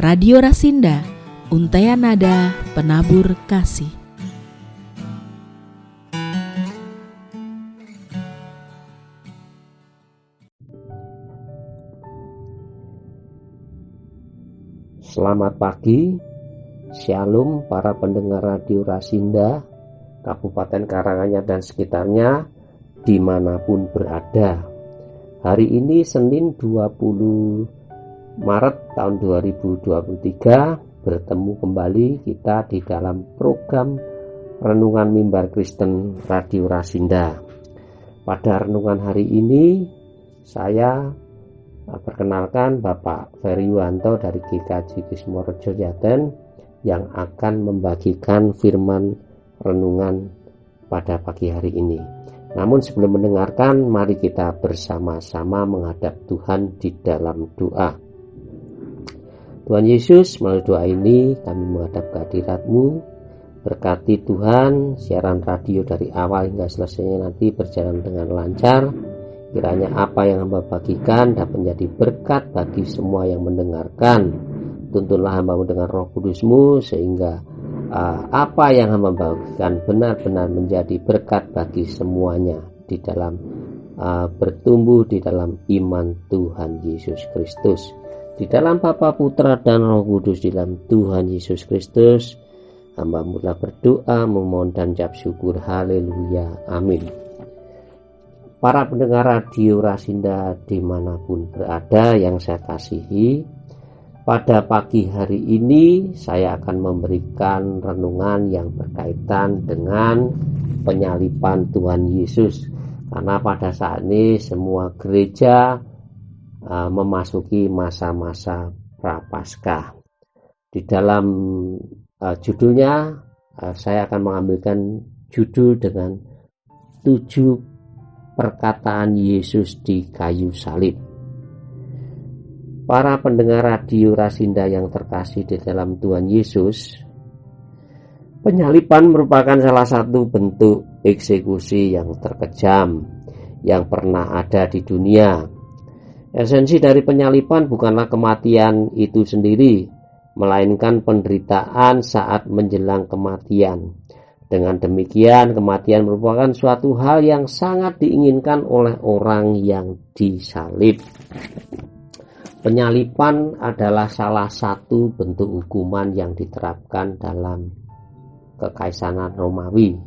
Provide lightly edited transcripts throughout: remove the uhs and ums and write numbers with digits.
Radio Rasinda, Untaian Nada Penabur Kasih. Selamat pagi, Shalom para pendengar Radio Rasinda, Kabupaten Karanganyar dan sekitarnya, dimanapun berada. Hari ini Senin 20 Maret tahun 2023, bertemu kembali kita di dalam program Renungan Mimbar Kristen Radio Rasinda. Pada renungan hari ini, saya perkenalkan Bapak Ferry Yuwanto dari GKJ Kismorejo Jaten yang akan membagikan firman renungan pada pagi hari ini. Namun sebelum mendengarkan, mari kita bersama-sama menghadap Tuhan di dalam doa. Tuhan Yesus, melalui doa ini kami menghadap kehadirat-Mu. Berkati Tuhan, siaran radio dari awal hingga selesainya nanti berjalan dengan lancar. Kiranya apa yang hamba bagikan dapat menjadi berkat bagi semua yang mendengarkan. Tuntunlah hamba-Mu dengan Roh Kudus-Mu sehingga apa yang hamba bagikan benar-benar menjadi berkat bagi semuanya di dalam bertumbuh di dalam iman Tuhan Yesus Kristus. Di dalam Bapa, Putra dan Roh Kudus, di dalam Tuhan Yesus Kristus, hamba-Mu telah berdoa, memohon dan ucap syukur. Haleluya, amin. Para pendengar Radio Rasinda dimanapun berada yang saya kasihi, pada pagi hari ini saya akan memberikan renungan yang berkaitan dengan penyaliban Tuhan Yesus. Karena pada saat ini semua gereja memasuki masa-masa Prapaskah. Di dalam judulnya saya akan mengambilkan judul dengan 7 perkataan Yesus di kayu salib. Para pendengar Radio Rasinda yang terkasih di dalam Tuhan Yesus, penyaliban merupakan salah satu bentuk eksekusi yang terkejam yang pernah ada di dunia. Esensi dari penyaliban bukanlah kematian itu sendiri, melainkan penderitaan saat menjelang kematian. Dengan demikian, kematian merupakan suatu hal yang sangat diinginkan oleh orang yang disalib. Penyaliban adalah salah satu bentuk hukuman yang diterapkan dalam Kekaisaran Romawi.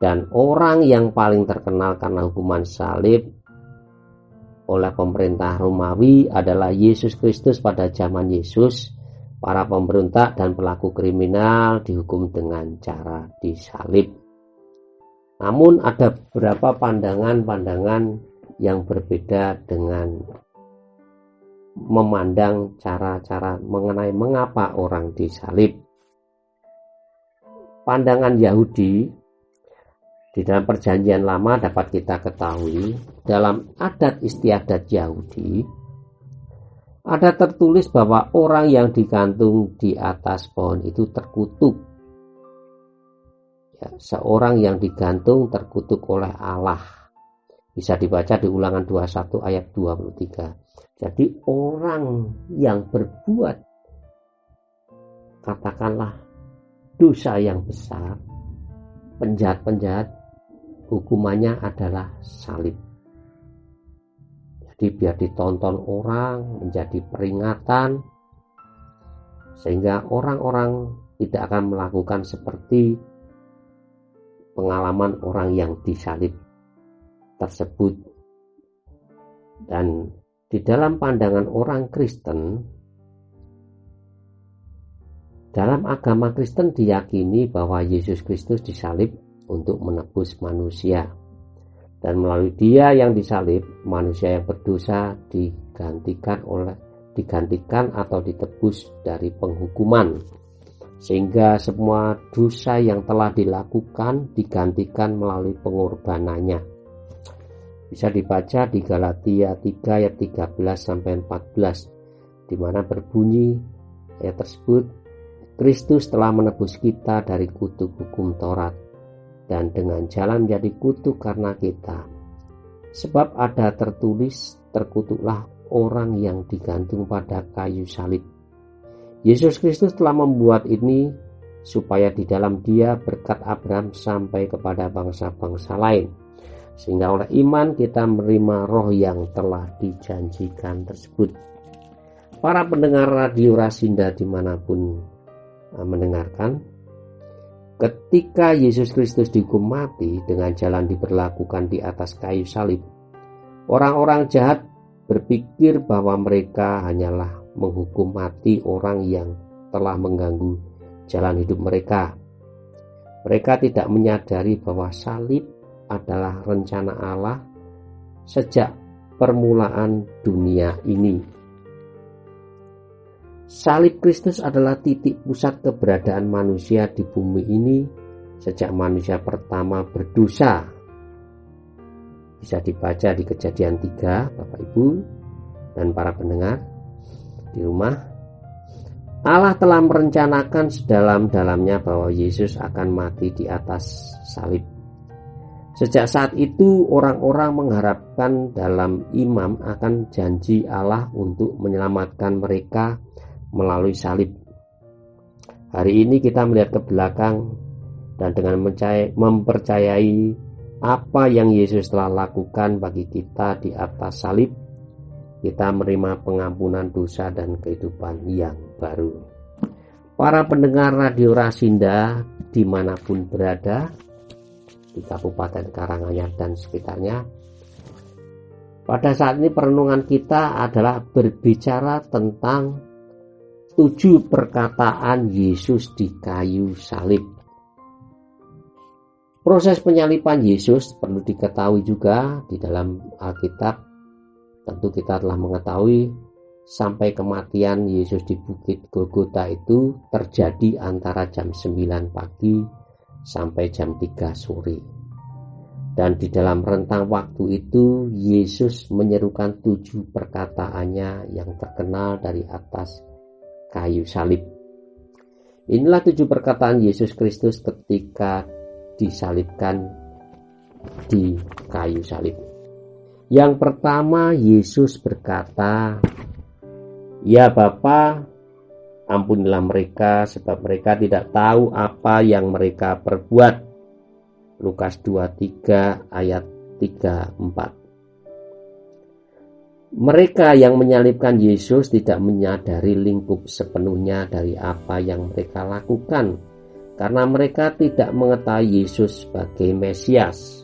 Dan orang yang paling terkenal karena hukuman salib oleh pemerintah Romawi adalah Yesus Kristus. Pada zaman Yesus, para pemberontak dan pelaku kriminal dihukum dengan cara disalib. Namun ada beberapa pandangan-pandangan yang berbeda dengan memandang cara-cara mengenai mengapa orang disalib. Pandangan Yahudi di dalam Perjanjian Lama dapat kita ketahui, dalam adat istiadat Yahudi ada tertulis bahwa orang yang digantung di atas pohon itu terkutuk. Ya, seorang yang digantung terkutuk oleh Allah. Bisa dibaca di Ulangan 21 ayat 23. Jadi orang yang berbuat katakanlah dosa yang besar, penjahat-penjahat, hukumannya adalah salib. Jadi biar ditonton orang, menjadi peringatan, sehingga orang-orang tidak akan melakukan seperti pengalaman orang yang disalib tersebut. Dan di dalam pandangan orang Kristen, dalam agama Kristen diyakini bahwa Yesus Kristus disalib untuk menebus manusia, dan melalui Dia yang disalib, manusia yang berdosa digantikan atau ditebus dari penghukuman, sehingga semua dosa yang telah dilakukan digantikan melalui pengorbanannya. Bisa dibaca di Galatia 3 ayat 13 sampai 14, di mana berbunyi ayat tersebut, Kristus telah menebus kita dari kutuk hukum Taurat, dan dengan jalan menjadi kutuk karena kita. Sebab ada tertulis, terkutuklah orang yang digantung pada kayu salib, Yesus Kristus telah membuat ini supaya di dalam Dia berkat Abraham sampai kepada bangsa-bangsa lain, sehingga oleh iman kita menerima roh yang telah dijanjikan tersebut. Para pendengar radio Rasinda dimanapun mendengarkan, ketika Yesus Kristus dihukum mati dengan jalan diberlakukan di atas kayu salib, orang-orang jahat berpikir bahwa mereka hanyalah menghukum mati orang yang telah mengganggu jalan hidup mereka. Mereka tidak menyadari bahwa salib adalah rencana Allah sejak permulaan dunia ini. Salib Kristus adalah titik pusat keberadaan manusia di bumi ini sejak manusia pertama berdosa. Bisa dibaca di Kejadian 3, Bapak Ibu dan para pendengar di rumah. Allah telah merencanakan sedalam-dalamnya bahwa Yesus akan mati di atas salib. Sejak saat itu orang-orang mengharapkan dalam iman akan janji Allah untuk menyelamatkan mereka melalui salib. Hari ini kita melihat ke belakang dan dengan mempercayai apa yang Yesus telah lakukan bagi kita di atas salib, kita menerima pengampunan dosa dan kehidupan yang baru. Para pendengar radio Rasinda dimanapun berada, di Kabupaten Karanganyar dan sekitarnya, pada saat ini perenungan kita adalah berbicara tentang 7 perkataan Yesus di kayu salib. Proses penyaliban Yesus perlu diketahui juga di dalam Alkitab. Tentu kita telah mengetahui sampai kematian Yesus di Bukit Golgota itu terjadi antara jam 9 pagi sampai jam 3 sore. Dan di dalam rentang waktu itu Yesus menyerukan 7 perkataannya yang terkenal dari atas kayu salib. Inilah 7 perkataan Yesus Kristus ketika disalibkan di kayu salib. Yang pertama, Yesus berkata, "Ya Bapa, ampunilah mereka sebab mereka tidak tahu apa yang mereka perbuat." Lukas 23 ayat 3-4. Mereka yang menyalibkan Yesus tidak menyadari lingkup sepenuhnya dari apa yang mereka lakukan, karena mereka tidak mengetahui Yesus sebagai Mesias.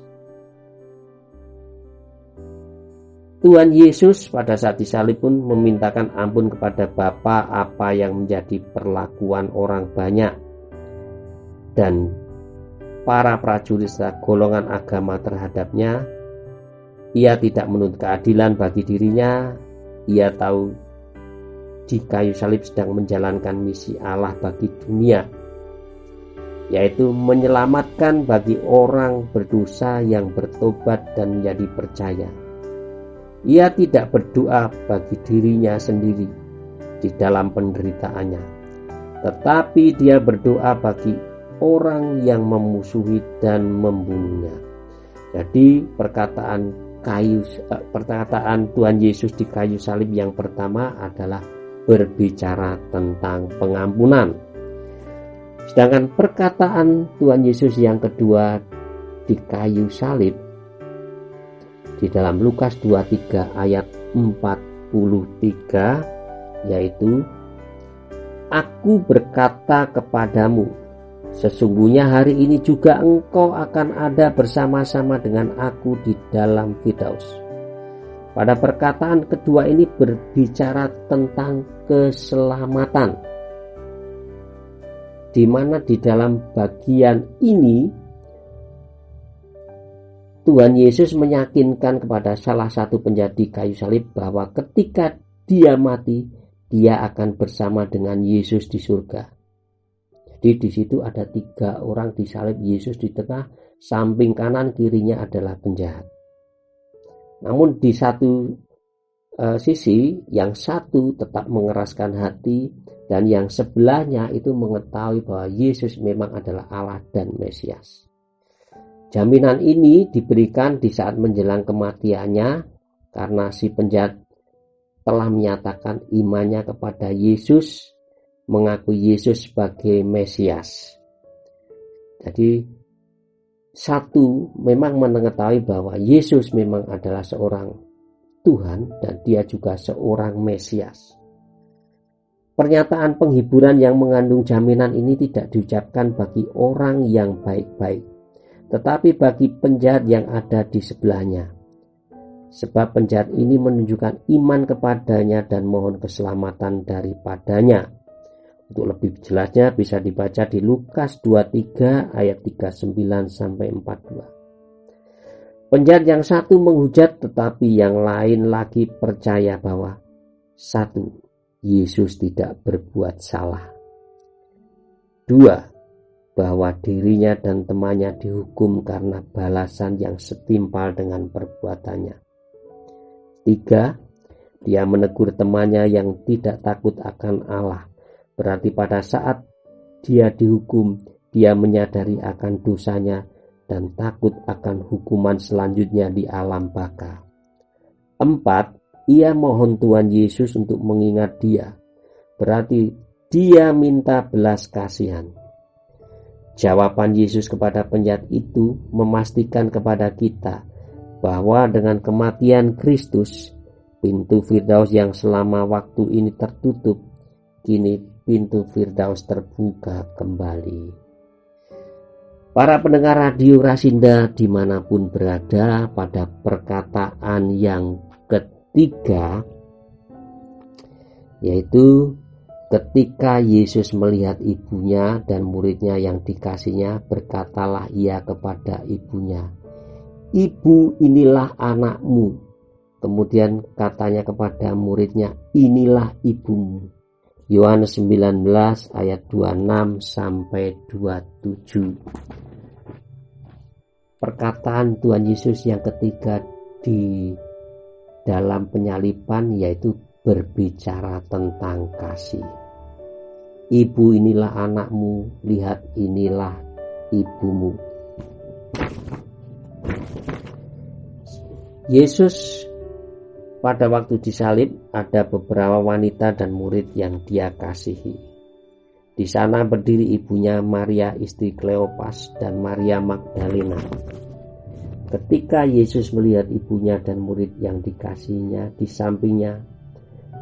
Tuhan Yesus pada saat disalib pun memintakan ampun kepada Bapa apa yang menjadi perlakuan orang banyak dan para prajurit serta golongan agama terhadapnya. Ia tidak menuntut keadilan bagi dirinya. Ia tahu di kayu salib sedang menjalankan misi Allah bagi dunia, yaitu menyelamatkan bagi orang berdosa yang bertobat dan menjadi percaya. Ia tidak berdoa bagi dirinya sendiri di dalam penderitaannya, tetapi dia berdoa bagi orang yang memusuhi dan membunuhnya. Jadi perkataan Tuhan Yesus di kayu salib yang pertama adalah berbicara tentang pengampunan. Sedangkan perkataan Tuhan Yesus yang kedua di kayu salib di dalam Lukas 23 ayat 43, yaitu, "Aku berkata kepadamu, sesungguhnya hari ini juga engkau akan ada bersama-sama dengan aku di dalam Firdaus." Pada perkataan kedua ini berbicara tentang keselamatan, di mana di dalam bagian ini Tuhan Yesus meyakinkan kepada salah satu penjadi kayu salib bahwa ketika dia mati, dia akan bersama dengan Yesus di surga. Jadi di situ ada 3 orang disalib, Yesus di tengah, samping kanan kirinya adalah penjahat. Namun di satu sisi, yang satu tetap mengeraskan hati dan yang sebelahnya itu mengetahui bahwa Yesus memang adalah Allah dan Mesias. Jaminan ini diberikan di saat menjelang kematiannya karena si penjahat telah menyatakan imannya kepada Yesus mengakui Yesus sebagai Mesias. Jadi satu memang mengetahui bahwa Yesus memang adalah seorang Tuhan dan dia juga seorang Mesias. Pernyataan penghiburan yang mengandung jaminan ini tidak diucapkan bagi orang yang baik-baik, tetapi bagi penjahat yang ada di sebelahnya. Sebab penjahat ini menunjukkan iman kepadanya dan mohon keselamatan daripadanya. Untuk lebih jelasnya bisa dibaca di Lukas 23 ayat 39 sampai 42. Penjahat yang satu menghujat, tetapi yang lain lagi percaya bahwa satu, Yesus tidak berbuat salah. Dua, bahwa dirinya dan temannya dihukum karena balasan yang setimpal dengan perbuatannya. Tiga, dia menegur temannya yang tidak takut akan Allah. Berarti pada saat dia dihukum, dia menyadari akan dosanya dan takut akan hukuman selanjutnya di alam baka. Empat, ia mohon Tuhan Yesus untuk mengingat dia. Berarti dia minta belas kasihan. Jawaban Yesus kepada penjahat itu memastikan kepada kita bahwa dengan kematian Kristus, pintu Firdaus yang selama waktu ini tertutup, kini pintu Firdaus terbuka kembali. Para pendengar radio Rasinda dimanapun berada, pada perkataan yang ketiga, yaitu ketika Yesus melihat ibunya dan muridnya yang dikasihnya, berkatalah ia kepada ibunya, "Ibu, inilah anakmu." Kemudian katanya kepada muridnya, "Inilah ibumu." Yohanes 19 ayat 26 sampai 27. Perkataan Tuhan Yesus yang ketiga di dalam penyaliban yaitu berbicara tentang kasih. "Ibu, inilah anakmu, lihat inilah ibumu." Yesus pada waktu disalib ada beberapa wanita dan murid yang dia kasihi. Di sana berdiri ibunya Maria istri Kleopas dan Maria Magdalena. Ketika Yesus melihat ibunya dan murid yang dikasihinya di sampingnya,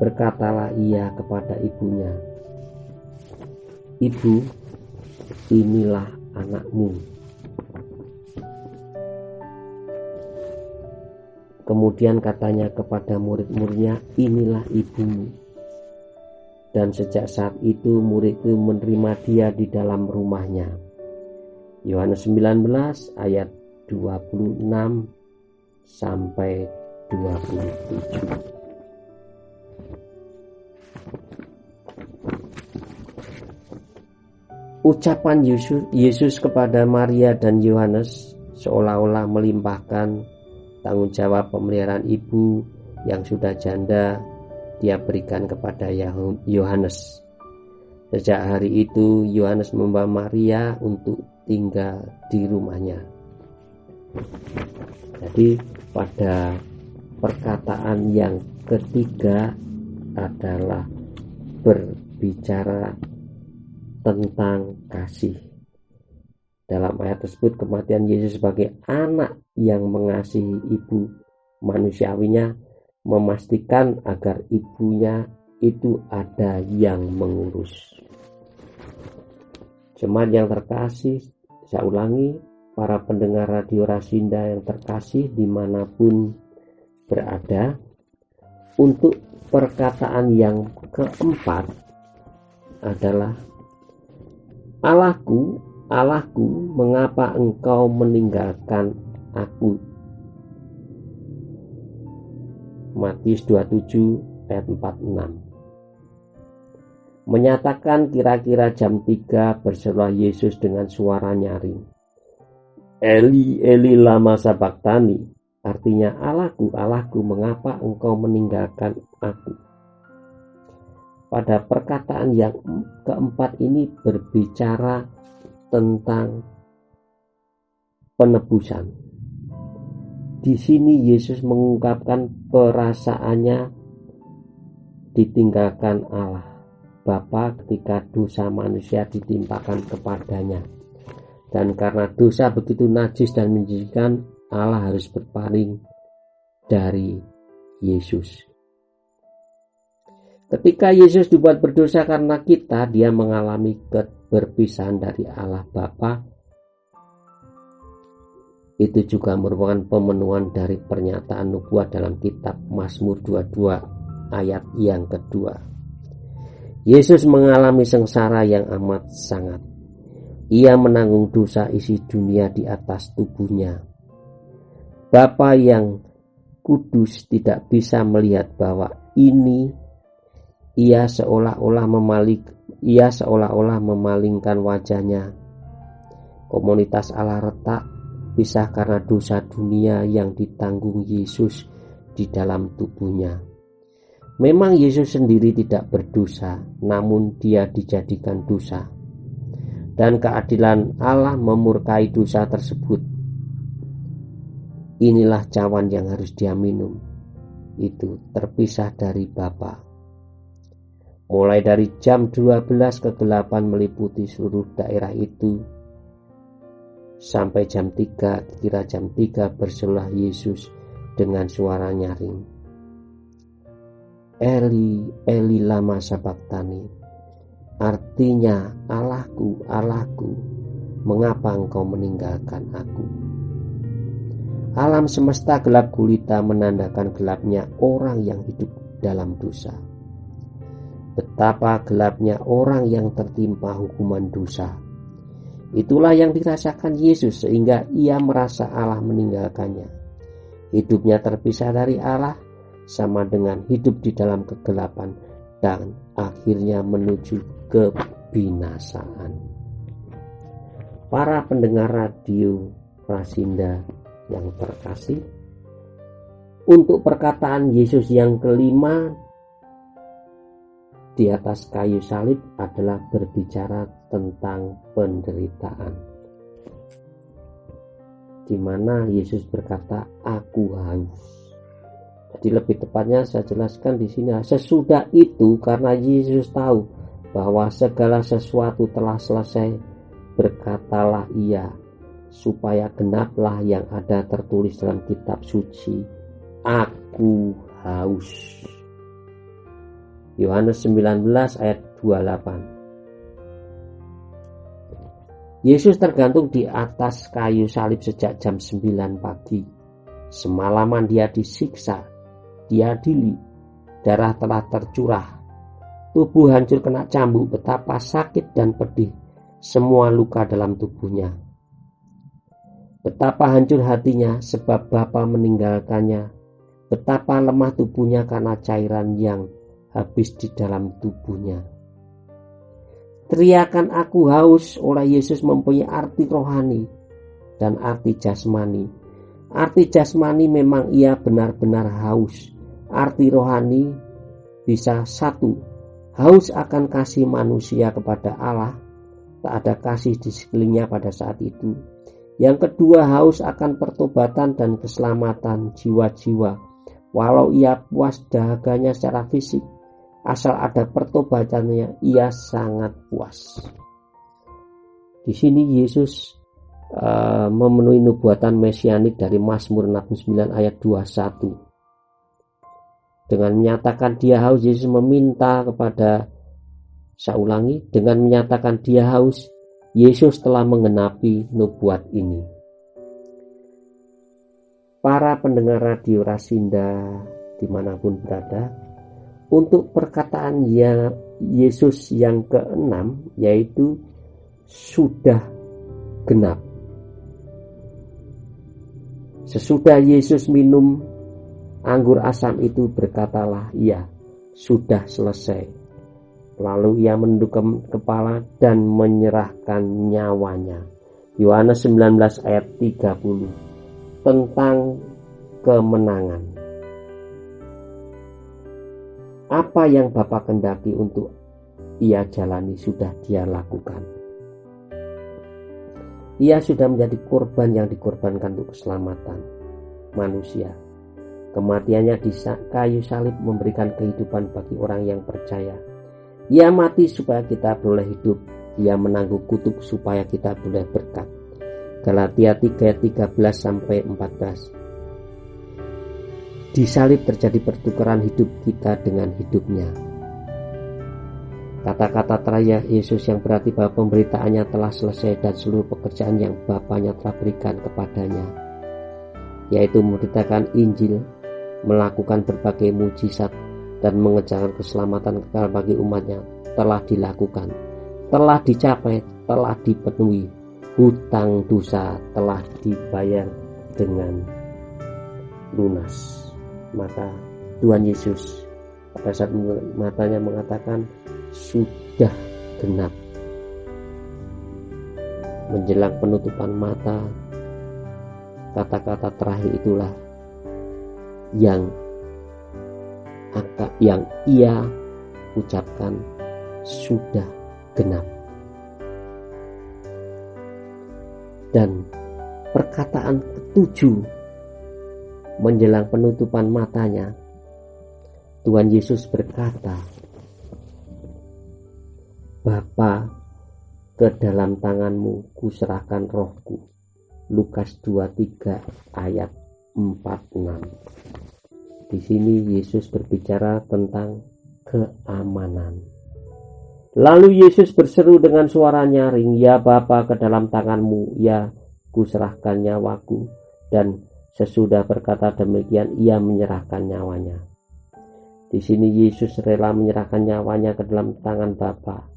berkatalah ia kepada ibunya, "Ibu, inilah anakmu." Kemudian katanya kepada murid-muridnya, "Inilah ibumu." Dan sejak saat itu murid itu menerima dia di dalam rumahnya. Yohanes 19 ayat 26 sampai 27. Ucapan Yesus kepada Maria dan Yohanes seolah-olah melimpahkan tanggung jawab pemeliharaan ibu yang sudah janda dia berikan kepada Yohanes. Sejak hari itu Yohanes membawa Maria untuk tinggal di rumahnya. Jadi pada perkataan yang ketiga adalah berbicara tentang kasih. Dalam ayat tersebut kematian Yesus sebagai anak yang mengasihi ibu manusiawinya memastikan agar ibunya itu ada yang mengurus. Jemaat yang terkasih, saya ulangi, para pendengar radio Rasinda yang terkasih dimanapun berada, untuk perkataan yang keempat adalah Allahku, Allahku, mengapa engkau meninggalkan aku? Matius 27 ayat 46. Menyatakan kira-kira jam 3 berserulah Yesus dengan suara nyaring, "Eli, Eli, lama sabachthani?" Artinya, "Allahku, Allahku, mengapa engkau meninggalkan aku?" Pada perkataan yang keempat ini berbicara tentang penebusan. Di sini Yesus mengungkapkan perasaannya ditinggalkan Allah, Bapa ketika dosa manusia ditimpakan kepadanya. Dan karena dosa begitu najis dan menjijikkan, Allah harus berpaling dari Yesus. Ketika Yesus dibuat berdosa karena kita, dia mengalami keberpisahan dari Allah Bapa. Itu juga merupakan pemenuhan dari pernyataan nubuat dalam kitab Mazmur 22 ayat yang kedua. Yesus mengalami sengsara yang amat sangat. Ia menanggung dosa isi dunia di atas tubuhnya. Bapa yang kudus tidak bisa melihat bahwa ini ia seolah-olah memalingkan wajahnya. Komunitas Allah retak, pisah karena dosa dunia yang ditanggung Yesus di dalam tubuhnya. Memang Yesus sendiri tidak berdosa, namun dia dijadikan dosa. Dan keadilan Allah memurkai dosa tersebut. Inilah cawan yang harus dia minum. Itu terpisah dari Bapa. Mulai dari jam 12 kegelapan meliputi seluruh daerah itu. Sampai jam 3, kira jam 3 berserulah Yesus dengan suara nyaring. Eli, Eli lama sabachthani. Artinya, Allahku, Allahku, mengapa engkau meninggalkan aku? Alam semesta gelap gulita menandakan gelapnya orang yang hidup dalam dosa. Betapa gelapnya orang yang tertimpa hukuman dosa. Itulah yang dirasakan Yesus sehingga ia merasa Allah meninggalkannya. Hidupnya terpisah dari Allah sama dengan hidup di dalam kegelapan dan akhirnya menuju kebinasaan. Para pendengar radio Rasinda yang terkasih, untuk perkataan Yesus yang kelima di atas kayu salib adalah berbicara tentang penderitaan, di mana Yesus berkata, "Aku haus." Jadi lebih tepatnya saya jelaskan di sini, sesudah itu karena Yesus tahu bahwa segala sesuatu telah selesai, berkatalah ia, supaya genaplah yang ada tertulis dalam kitab suci, "Aku haus." Yohanes 19 ayat 28. Yesus tergantung di atas kayu salib sejak jam 9 pagi. Semalaman dia disiksa, diadili, darah telah tercurah, tubuh hancur kena cambuk, betapa sakit dan pedih semua luka dalam tubuhnya. Betapa hancur hatinya sebab Bapa meninggalkannya, betapa lemah tubuhnya karena cairan yang habis di dalam tubuhnya. Teriakan "aku haus" oleh Yesus mempunyai arti rohani dan arti jasmani. Arti jasmani memang ia benar-benar haus. Arti rohani bisa satu, haus akan kasih manusia kepada Allah, tak ada kasih di sekelilingnya pada saat itu. Yang kedua, haus akan pertobatan dan keselamatan jiwa-jiwa. Walau ia puas dahaganya secara fisik, asal ada pertobatannya, ia sangat puas. Di sini Yesus memenuhi nubuatan mesianik dari Mazmur 69 ayat 21. Dengan menyatakan dia haus, Yesus meminta kepada, saya ulangi, dengan menyatakan dia haus, Yesus telah menggenapi nubuat ini. Para pendengar radio Rasinda dimanapun berada, untuk perkataan Yesus yang ke-6 yaitu sudah genap. Sesudah Yesus minum anggur asam itu, berkatalah ia, sudah selesai. Lalu ia menundukkan kepala dan menyerahkan nyawanya. Yohanes 19 ayat 30. Tentang kemenangan. Apa yang Bapa kehendaki untuk ia jalani sudah dia lakukan. Ia sudah menjadi korban yang dikorbankan untuk keselamatan manusia. Kematiannya di kayu salib memberikan kehidupan bagi orang yang percaya. Ia mati supaya kita boleh hidup. Ia menanggung kutuk supaya kita boleh berkat. Galatia 3:13-14. Di salib terjadi pertukaran hidup kita dengan hidupnya. Kata-kata terakhir Yesus yang berarti bahwa pemberitaannya telah selesai dan seluruh pekerjaan yang Bapanya telah berikan kepadanya, yaitu memberitakan Injil, melakukan berbagai mujizat, dan mengerjakan keselamatan kekal bagi umatnya, telah dilakukan, telah dicapai, telah dipenuhi. Hutang dosa telah dibayar dengan lunas. Maka Tuhan Yesus pada saat matanya mengatakan sudah genap. Menjelang penutupan mata, kata-kata terakhir itulah yang ia ucapkan, sudah genap. Dan perkataan ketujuh menjelang penutupan matanya, Tuhan Yesus berkata, Bapa, ke dalam tanganmu kuserahkan rohku. Lukas 23 ayat 46. Di sini Yesus berbicara tentang keamanan. Lalu Yesus berseru dengan suara nyaring, ya Bapa, ke dalam tanganmu ya kuserahkan nyawaku. Dan sesudah berkata demikian, ia menyerahkan nyawanya. Di sini Yesus rela menyerahkan nyawanya ke dalam tangan Bapa.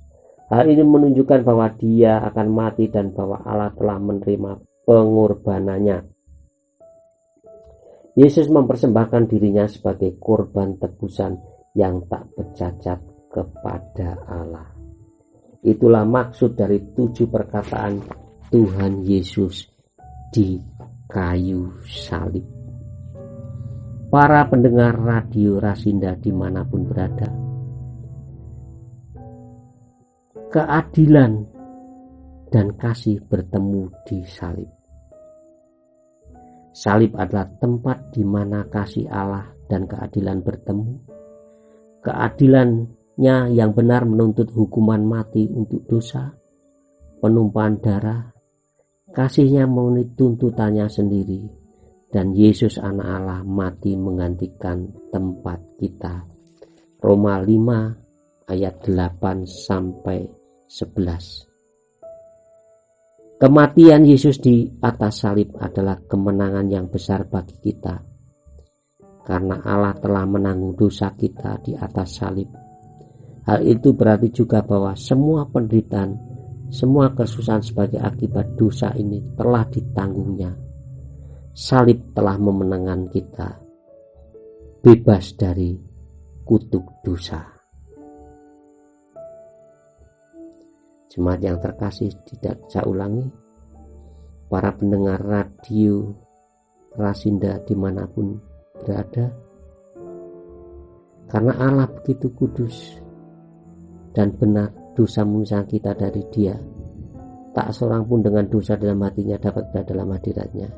Hal ini menunjukkan bahwa dia akan mati dan bahwa Allah telah menerima pengorbanannya. Yesus mempersembahkan dirinya sebagai korban tebusan yang tak bercacat kepada Allah. Itulah maksud dari 7 perkataan Tuhan Yesus di kayu salib. Para pendengar radio Rasinda dimanapun berada, keadilan dan kasih bertemu di salib. Salib adalah tempat di mana kasih Allah dan keadilan bertemu. Keadilannya yang benar menuntut hukuman mati untuk dosa, penumpahan darah. Kasihnya memenuhi tuntutannya sendiri, dan Yesus anak Allah mati menggantikan tempat kita. Roma 5 ayat 8-11. Kematian Yesus di atas salib adalah kemenangan yang besar bagi kita, karena Allah telah menanggung dosa kita di atas salib. Hal itu berarti juga bahwa semua penderitaan, semua kesusahan sebagai akibat dosa ini telah ditanggungnya. Salib telah memenangkan kita bebas dari kutuk dosa. Jemaat yang terkasih, tidak saya ulangi, para pendengar radio Rasinda dimanapun berada, karena Allah begitu kudus dan benar, dosa memisahkan kita dari Dia. Tak seorang pun dengan dosa dalam hatinya dapat berada dalam hadiratnya.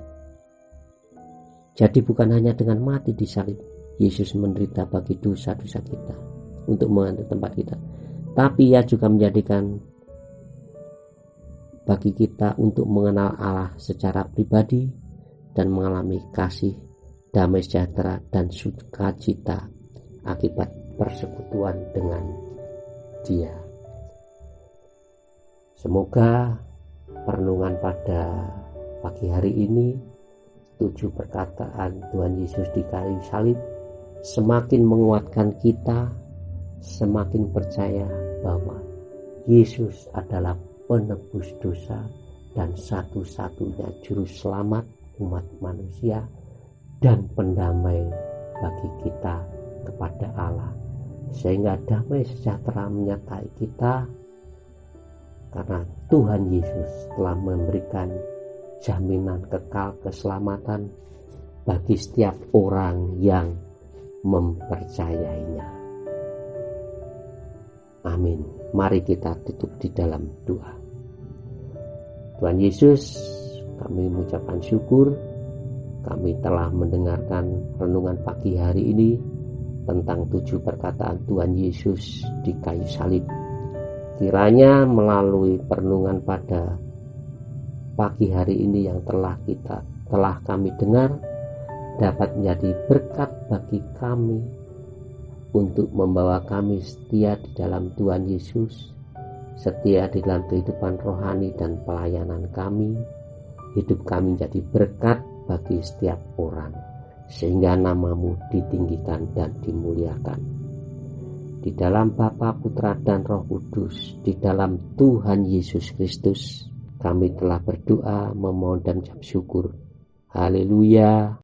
Jadi bukan hanya dengan mati di salib Yesus menderita bagi dosa-dosa kita untuk mengganti tempat kita, tapi Ia juga menjadikan bagi kita untuk mengenal Allah secara pribadi dan mengalami kasih, damai sejahtera, dan sukacita akibat persekutuan dengan Dia. Semoga perenungan pada pagi hari ini, 7 perkataan Tuhan Yesus di kayu salib, semakin menguatkan kita, semakin percaya bahwa Yesus adalah penebus dosa dan satu-satunya juru selamat umat manusia dan pendamai bagi kita kepada Allah, sehingga damai sejahtera menyertai kita karena Tuhan Yesus telah memberikan jaminan kekal keselamatan bagi setiap orang yang mempercayainya. Amin. Mari kita tutup di dalam doa. Tuhan Yesus, kami mengucapkan syukur kami telah mendengarkan renungan pagi hari ini. tentang 7 perkataan Tuhan Yesus di kayu salib. Kiranya melalui perenungan pada pagi hari ini yang telah kami dengar dapat menjadi berkat bagi kami untuk membawa kami setia di dalam Tuhan Yesus, setia di dalam kehidupan rohani dan pelayanan kami. Hidup kami menjadi berkat bagi setiap orang, sehingga nama-Mu ditinggikan dan dimuliakan. Di dalam Bapa, Putra, dan Roh Kudus, di dalam Tuhan Yesus Kristus, kami telah berdoa, memohon dan mengucap syukur. Haleluya.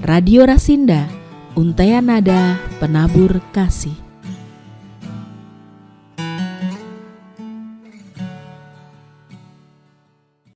Radio Rasinda, Untaian Nada Penabur Kasih.